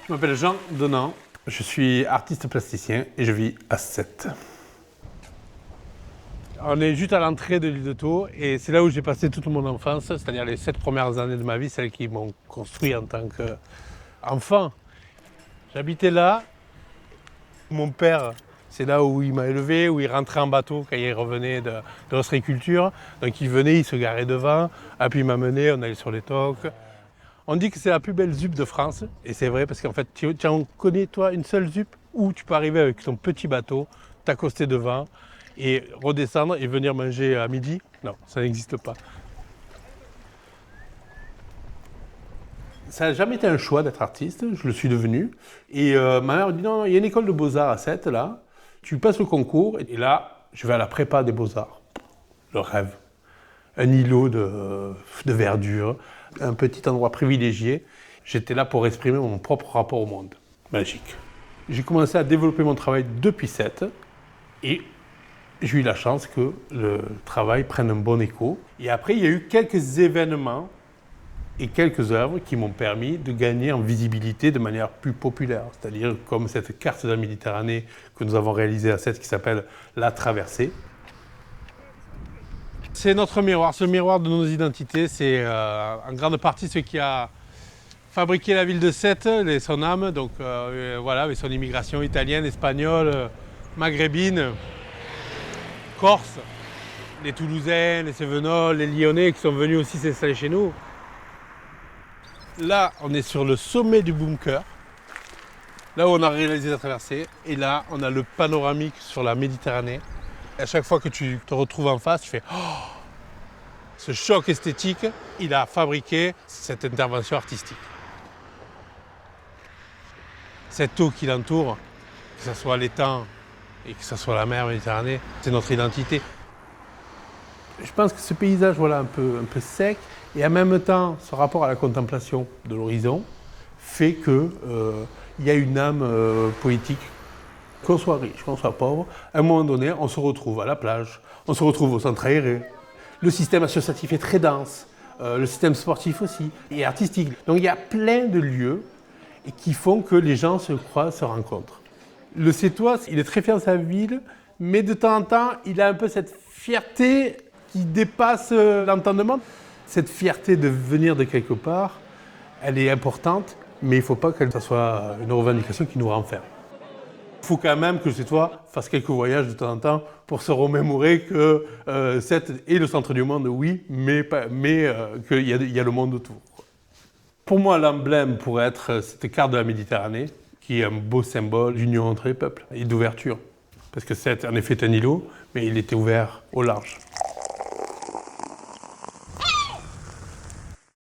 Je m'appelle Jean Donant, je suis artiste plasticien et je vis à Sète. On est juste à l'entrée de l'île de Thau et c'est là où j'ai passé toute mon enfance, c'est-à-dire les 7 premières années de ma vie, celles qui m'ont construit en tant qu'enfant. J'habitais là, mon père, c'est là où il m'a élevé, où il rentrait en bateau quand il revenait de l'ostréiculture. Donc il venait, il se garait devant, puis il m'a mené, on allait sur les toques. On dit que c'est la plus belle ZUP de France, et c'est vrai parce qu'en fait, tu en connais toi une seule ZUP où tu peux arriver avec ton petit bateau, t'accoster devant et redescendre et venir manger à midi. Non, ça n'existe pas. Ça n'a jamais été un choix d'être artiste, je le suis devenu. Et ma mère me dit non, il y a une école de beaux-arts à Sète, là, tu passes le concours, et là, je vais à la prépa des beaux-arts. Le rêve. Un îlot de verdure, un petit endroit privilégié. J'étais là pour exprimer mon propre rapport au monde. Magique. J'ai commencé à développer mon travail depuis Sète et j'ai eu la chance que le travail prenne un bon écho. Et après, il y a eu quelques événements et quelques œuvres qui m'ont permis de gagner en visibilité de manière plus populaire. C'est-à-dire comme cette carte de la Méditerranée que nous avons réalisée à Sète qui s'appelle La Traversée. C'est notre miroir, ce miroir de nos identités, c'est en grande partie ce qui a fabriqué la ville de Sète, son âme, donc voilà, avec son immigration italienne, espagnole, maghrébine, corse, les Toulousains, les Cévenols, les Lyonnais qui sont venus aussi s'installer chez nous. Là, on est sur le sommet du bunker, là où on a réalisé la traversée, et là, on a le panoramique sur la Méditerranée. À chaque fois que tu te retrouves en face, tu fais oh! Ce choc esthétique, il a fabriqué cette intervention artistique. Cette eau qui l'entoure, que ce soit l'étang et que ce soit la mer Méditerranée, c'est notre identité. Je pense que ce paysage voilà, un peu sec et en même temps ce rapport à la contemplation de l'horizon fait qu'il y a une âme poétique. Qu'on soit riche, qu'on soit pauvre, à un moment donné, on se retrouve à la plage, on se retrouve au centre aéré. Le système associatif est très dense, le système sportif aussi, et artistique. Donc il y a plein de lieux qui font que les gens se croisent, se rencontrent. Le Sétois, il est très fier de sa ville, mais de temps en temps, il a un peu cette fierté qui dépasse l'entendement. Cette fierté de venir de quelque part, elle est importante, mais il ne faut pas que ça soit une revendication qui nous renferme. Il faut quand même que le Sétois fasse quelques voyages de temps en temps pour se remémorer que Sète est le centre du monde, oui, mais qu'il y a le monde autour. Pour moi, l'emblème pourrait être cette carte de la Méditerranée, qui est un beau symbole d'union entre les peuples et d'ouverture. Parce que Sète, en effet, est un îlot, mais il était ouvert au large.